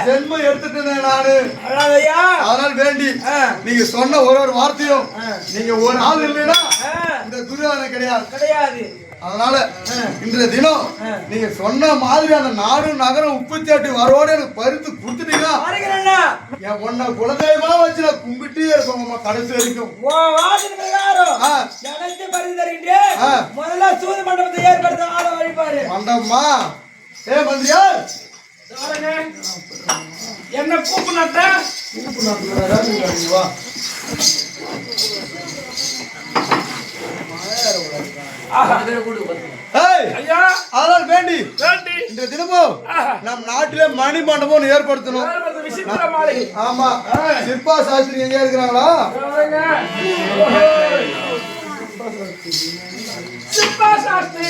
ஜென்மம் எடுத்துட்டேன் நானு. அதனால வேண்டி நீங்க சொன்ன ஒரு வார்த்தையும் நீங்க ஒரு ஆள் இல்லைன்னா இந்த துரியோதனை கிடையாது. அதனால இன்றைய தினம் நீங்க சொன்ன மாதிரி அந்த நாடு நகரம் உப்புச்சாட்டி வரோட எனக்கு பறித்து கொடுத்துட்டீங்கன்னா என் ஒன்ன குலதெய்வமா வச்சு நான் கும்பிட்டே இருக்கோம் கடைசி வரைக்கும். மண்டபமா மந்திரியார் என்ன கூப்பிட்டு அதனால் வேண்டி இந்த தினமும் நம் நாட்டிலே மணி மண்டபம் ஏற்படுத்தணும். ஆமா, சிற்பா சாஸ்திரி எங்க இருக்கிறாங்களா? சிற்பா சாஸ்திரி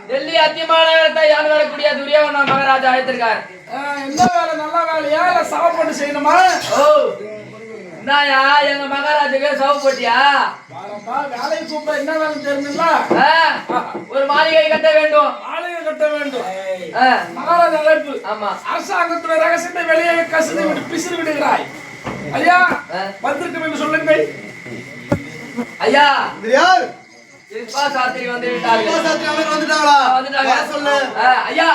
டெல்லி அத்தியமாநகரத்தை யார் வரக்கூடிய துரியோதன மகாராஜா அழைத்திருக்கார். என்ன வேலை? நல்ல வேலையா இல்ல சாப்பாடு செய்யணுமா? ஓ என்னயா எங்க மகாராஜாக்கு சவு போட்டியா? வேலையை கூப்பிட என்ன வேலை தெரியுமில்ல? ஒரு மாளிகை கட்ட வேண்டும். மாளிகை கட்ட வேண்டும். மகாராஜா அழைப்பு. ஆமா, அரசாங்கத்துடைய ரகசியத்தை வெளியே கசிந்து விட்டு பிசிறு விடுகிறாய். ஐயா வந்திருக்கும் என்று சொல்லுங்கள். ஐயா யார்? சிற்பா சாஸ்திரி வந்து விட்டார்கள். வந்துட்டாங்களா? வந்துட்டாங்க. சொல்லு. ஐயா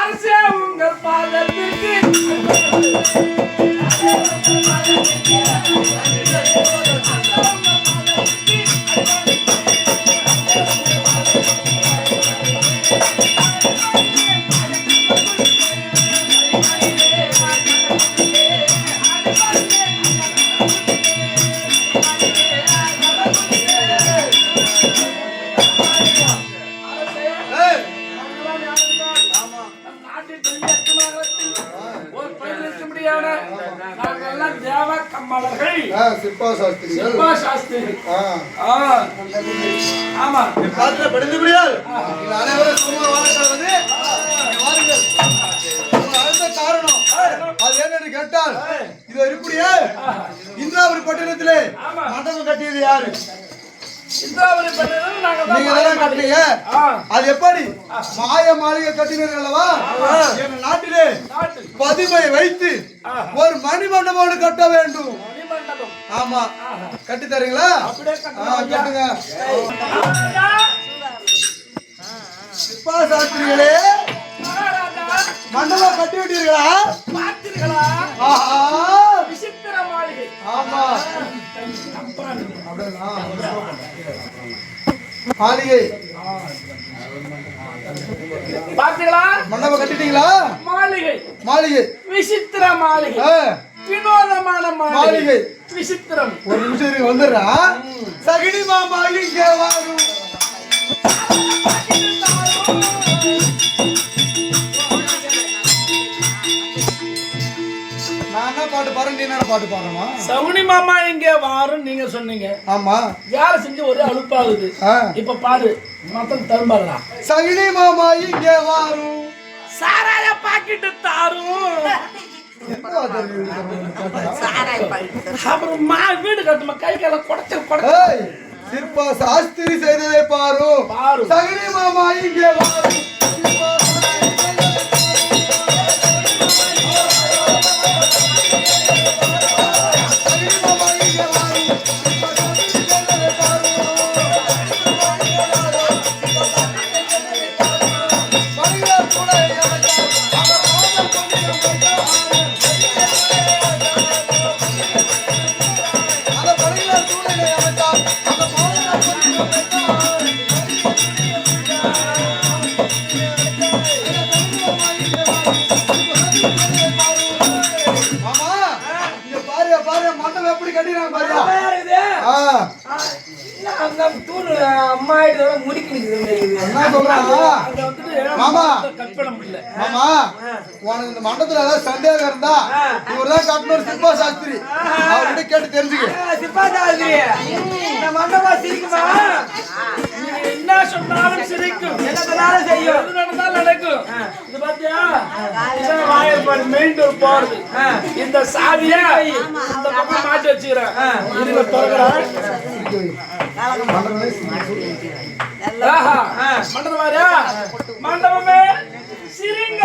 அரசே உங்கள் பாதத்திற்கு சிற்பா சாஸ்திரி. ஆமா, படித்து முடியாது. அனைவரும் சும்மா வாழ்க்கை அடுத்த காரணம் அது என்னன்னு கேட்டால் இது இப்படியே இந்திராபுரி பட்டணத்திலே மண்டபம் கட்டியது யாரு? நீங்க தான் கட்டினீங்க. அது எப்படி மாய மாளிகை கட்டினீர்கள் அல்லவா? எங்க நாட்டிலே பதிமை வைத்து ஒரு மணி மண்டபம் கட்ட வேண்டும். ஆமா, கட்டி தரீங்களா? கட்டுங்க. சிற்பா சாஸ்திரிகளே, மண்டபம் கட்டி விட்டீர்களா? விசித்திர மாளிகை. ஆமா, மாளிகை பாத்தீங்களா? மண்டபம் கட்டிட்டீங்களா? மாளிகை விசித்திர மாளிகை, வினோதமான மாளிகை, விசித்திரம். ஒரு நிமிஷம் வந்துடுறா. சகினி மாமா இங்கே வாரும். பாட்டு பாருங்க, நீ என்ன பாட்டு பாடுறமா? சகுனி மாமா இங்கே வாரும் நீங்க சொன்னீங்க. ஆமா, வேலை செஞ்சு ஒரே அலுப்பாகுது. இப்ப பாரு, மத்தம் தரும்பாங்களா? சகுனி மாமா இங்கே வாரும், சாராய பாக்கெட்டு தாரும். அப்புறம் வீடு கட்டுமா, கை கால குடைச்சு. சிற்பா சாஸ்திரி செய்ததை பாரு. சகுனி மாமா இங்கே வாரும். அம்மா ஆயிட்டு முடிக்கு என்ன சொல்றான் மாமா கற்பனை முடியல மாமா உனக்கு இந்த மண்டபத்துல ஏதாவது சந்தேகம் இருந்தா இவர்தான் கட்டணும் சிற்பா சாஸ்திரி அவர்கிட்ட கேட்டு தெரிஞ்சுக்க சிற்பா சாஸ்திரி இந்த மண்டபம் சிரிக்குமா என்ன சொன்னாலும் சிரிக்கும் என்ன சொன்னாலும் செய்யும் எது நடந்தாலும் நடக்கும் இது பாத்தியா இதான் வாயப்பாடு மெயின் டோர் போறது இந்த சாவியை இந்த பக்கம் மாட்டி வச்சுக்கிறேன் இதுல திறக்கிறேன் மண்டபம் வாரியா மண்டபமே சிரிங்க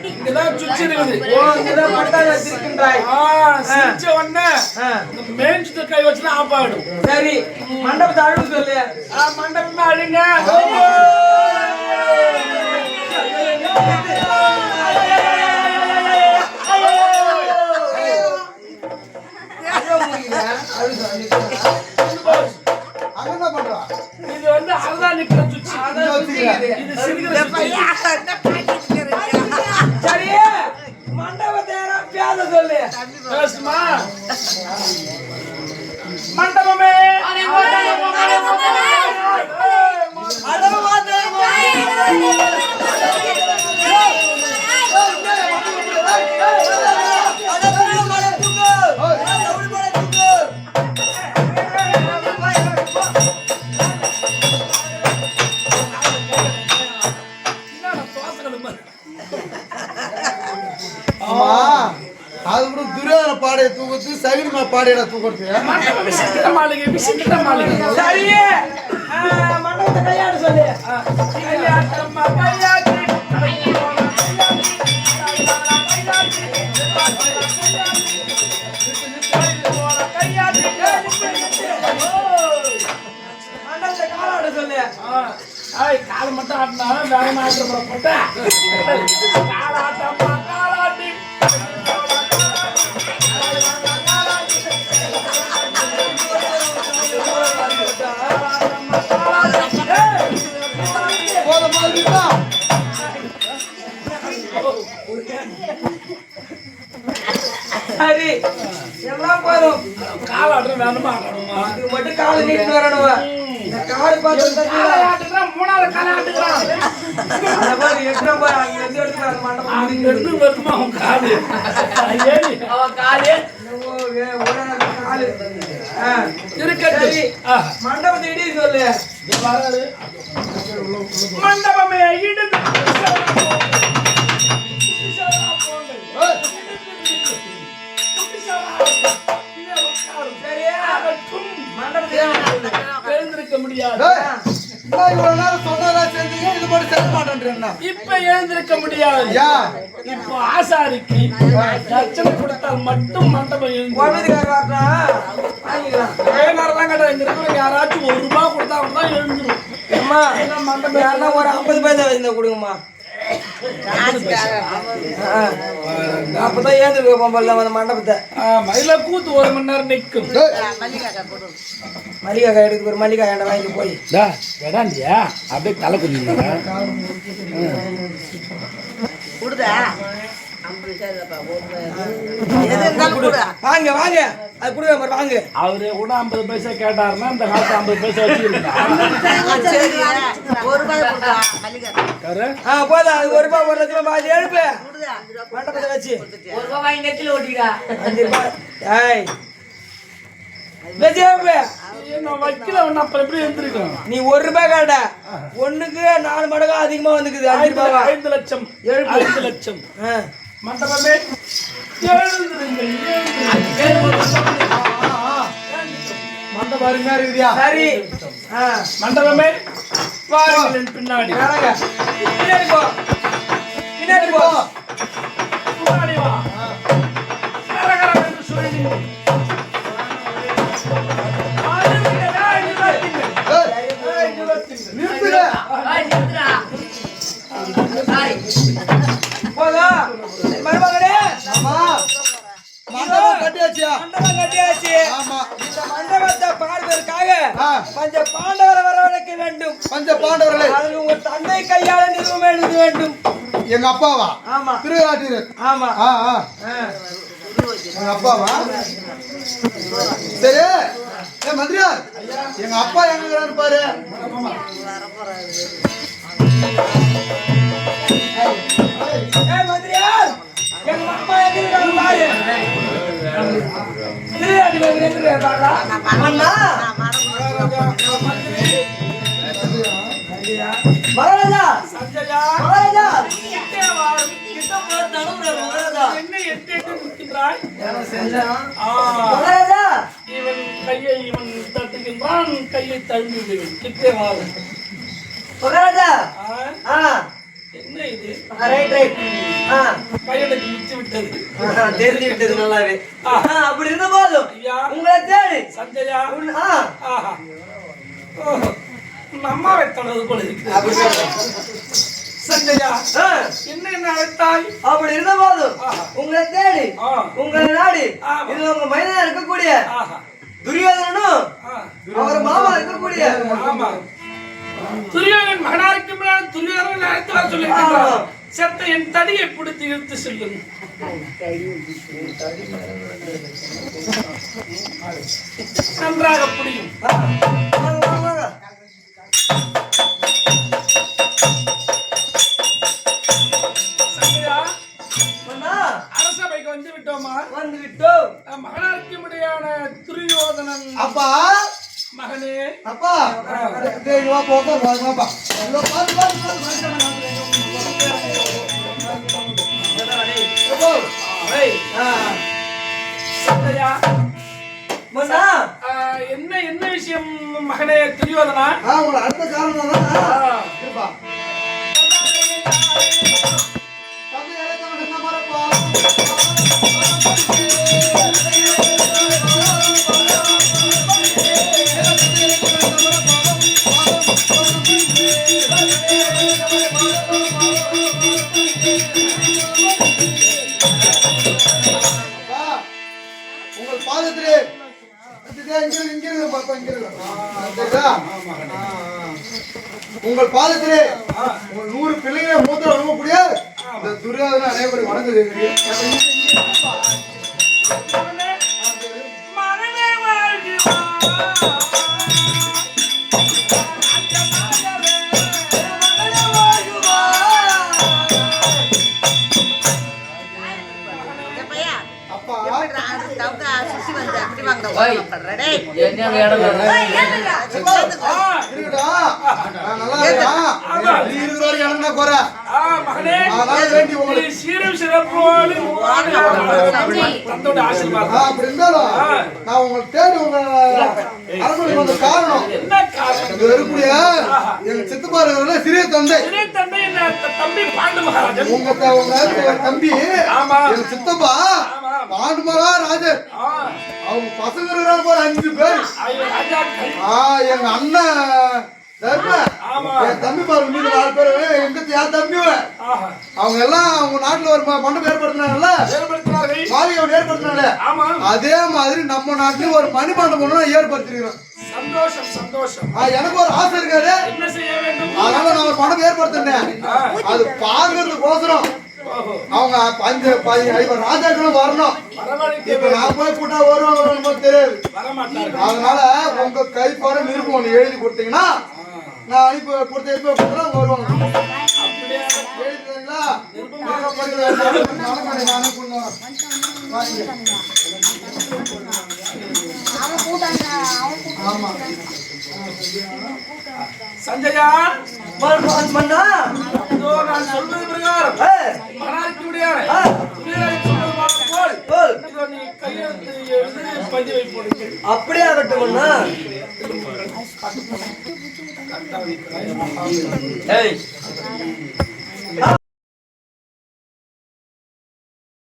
இங்கதான் சுச்சி இருக்குது மெயின் சுத்த கை வச்சுனா ஆஃப் ஆயிடும் சரி மண்டபத்தை அழுகு சொல்லு மண்டபமே அழுங்க இது வந்து அதுதான் நிக்கிற சுச்சி இது சிரிக்கிற சரி மண்டபத்தை பேச சொல்லு பேசுமா மண்டபமே அது கூட துரியோதன பாடைய தூக்குறது சகிரிமா பாடையிட தூக்குறது விசித்திர மாளிகை சரி மண்டபத்தை கையாடு சொல்லு கையாட்டம்மா கையாட்டி மண்டபத்தை காலாடு சொல்லு காலை மட்டும் ஆட்டினா வேற மாற்றம் போட்டேன் காலாட்டம்மா காலாட்டி சரி எல்லாம் போதும் காலாட்டு வேணுமா ஆடணுமா இது மட்டும் காலை நீட்டு வரணும் இந்த காடு பார்த்து மூணாவது காலாட்டுக்கிறான் அந்த மாதிரி எட்டு போய் அங்க இருந்து எடுத்துக்கிறாங்க மண்டபம் அங்க இருந்து வருமா அவன் காலு ஏறி அவன் காலு காலு இருக்கட்டு மண்டபத்தை இடி சொல்லு வராது மண்டபமே இடுது எழுந்திருக்க முடியாது இப்ப எழுந்திருக்க முடியாது இப்போ ஆசாரிக்கு தட்சணை கொடுத்தால் மட்டும் மண்டபம் எழுந்திருக்கும் யாராச்சும் ₹1 கொடுத்தா தான் எழுந்துரும் மண்டபம் யாருன்னா ஒரு 50 பைசா வச்சிருந்தா கொடுங்கம்மா அப்பதான் ஏந்திருக்க போம்பல்ல அந்த மண்டபத்தை மயில கூத்து 1 மணி நேரம் நிற்கும் மல்லிகா காய் எடுத்து ஒரு மல்லிகா எண்ணெய் வாங்கி போய் வேடாண்டியா அப்படியே தலை குடிங்க வாங்க வாங்க அது கொடுக்க மாதிரி வாங்க அவரு கூட 50 பைசா கேட்டாருன்னா இந்த காலத்து 50 பைசா வச்சுருக்காரு போதும் அது ₹1 1 லட்சம் பாதி எழுப்பு மண்டபத்தை வச்சு ₹1 வாங்கி நெத்தில ஓட்டிடா ₹5 ஏய் வச்சு எழுப்பு வைக்கல ஒண்ணு அப்புறம் எப்படி எழுந்திருக்கும் நீ ₹1 காட்ட ஒண்ணுக்கு 4 மடங்கு அதிகமா வந்துக்குது ₹5 லட்சம் 5 லட்சம் மண்டபமே மண்டபம் அருமையா இருக்குதியா சரி மண்டபமே பாருங்கள் பின்னாடி பின்னாடி போ பின்னாடி போ முன்னாடி வா கரகரன்னு சொல்லி மருமகனே மண்டபம் கட்டியாச்சியா மண்டபம் கட்டியாச்சு பஞ்ச பாண்டவரை வரவழைக்க வேண்டும். பஞ்ச பாண்டவர்களை அதில் உங்கள் தந்தை கையால நிறுவனம் எழுத வேண்டும். எங்க அப்பாவா? ஆமா. திருவிழாட்டீரர். ஆமா. எங்க அப்பாவா? சரி. மந்திரியார், எங்க அப்பா எங்க இருப்பாரு? மந்திரியார், எங்க அப்பா எங்க இருக்காரு பாரு. மகாராஜா, சஞ்சயா மகாராஜா, என்ன எட்டு நிற்கின்றாய்? மகாராஜா, இவன் கையை இவன் தட்டுகின்றான், கையை தழுவி விடுவேன். கிட்டே வாரும். மகாராஜா. என்ன இது? Right right. பையனுக்கு மிச்சு விட்டது. தெரிஞ்சு விட்டது நல்லாவே. அப்படி இருந்த போதும் உங்களை தேடி சஞ்சயா. ஆஹா, அம்மாவை தொடர்பு போல இருக்கிறது. சஞ்சயா, என்ன அழைத்தாய்? அப்படி இருந்த போதும் உங்களை தேடி உங்களை நாடி இது உங்க மைதானம் இருக்கக்கூடிய துரியோதனும் அவர் மாமா இருக்கக்கூடிய துரியோதன் மகனாருக்கு துரியோதனன் அழைத்து வர சொல்லியிருக்கிறார். செத்த என் தடியை பிடித்து இழுத்து செல்லும். நன்றாக புரியும். அரசபைக்கு வந்து விட்டோமா? வந்து விட்டோம். மகனாருக்கு முடியான துரியோதனன். அப்பா, மகனே, அப்பா, போப்பா. என்ன என்ன விஷயம் மகனே துரியோதனா? உங்களை அடுத்த காரணம் தான். உங்கள் பாதத்திலே உங்கள் பாதத்திலே உங்கள் 100 பிள்ளைகளை மூத்த அனுப்பக்கூடிய இந்த துரியோதன அனைவரும் வணங்குகிறீர்கள். சீரம் சிறப்போடு தந்தோட ஆசீர்வாதம். அப்படி இருந்தாலும் நான் உங்களை தேடி உங்க அரண்மனைக்கு வந்த காரணம் என்ன காரணம்? இருக்கக்கூடிய எங்க சித்தப்பா இருக்கிற சிறிய தந்தை. சிறிய தந்தை என்ன தம்பி பாண்டு மகாராஜன். உங்க தம்பி எங்க சித்தப்பா பாண்டு மகாராஜர். ஆ, அவங்க பசங்க இருக்கிறாங்க பாரு 5 பேர். எங்க அண்ணன் என் தம்பி பாருங்க நீங்க 4 பேரு. எங்க என் தம்பி அவங்க எல்லாம் அவங்க நாட்டுல ஒரு மண்டபம் ஏற்படுத்தினாங்கல்ல, மாளிகை ஏற்படுத்தினாங்க. அதே மாதிரி நம்ம நாட்டுல ஒரு மணி மண்டபம் ஏற்படுத்திருக்கிறோம். சந்தோஷம் சந்தோஷம். எனக்கு ஒரு ஆசை இருக்காது, என்ன செய்ய வேண்டும்? அதனால நான் ஒரு மண்டபம் ஏற்படுத்தினேன். அது பாக்குறதுக்கோசரம் அவங்க 5 ராஜாக்களும் வரணும். இப்ப நான் போய் கூட்டா வருவாங்க தெரியாது. அதனால உங்க கைப்பாட நிருப்பம் ஒண்ணு எழுதி கொடுத்தீங்கன்னா நான் அனுப்பி கொடுத்த எழுப்பி கொடுத்தா வருவாங்க. எழுதுறீங்களா? ஆமா சஞ்சயா, இதோ நான் சொல்வது பிரகாரம் மகனாருக்கு முடியாது இதோ நீ கையெழுத்து எழுதி பதிவை போடுங்க. அப்படியே ஆகட்டும்.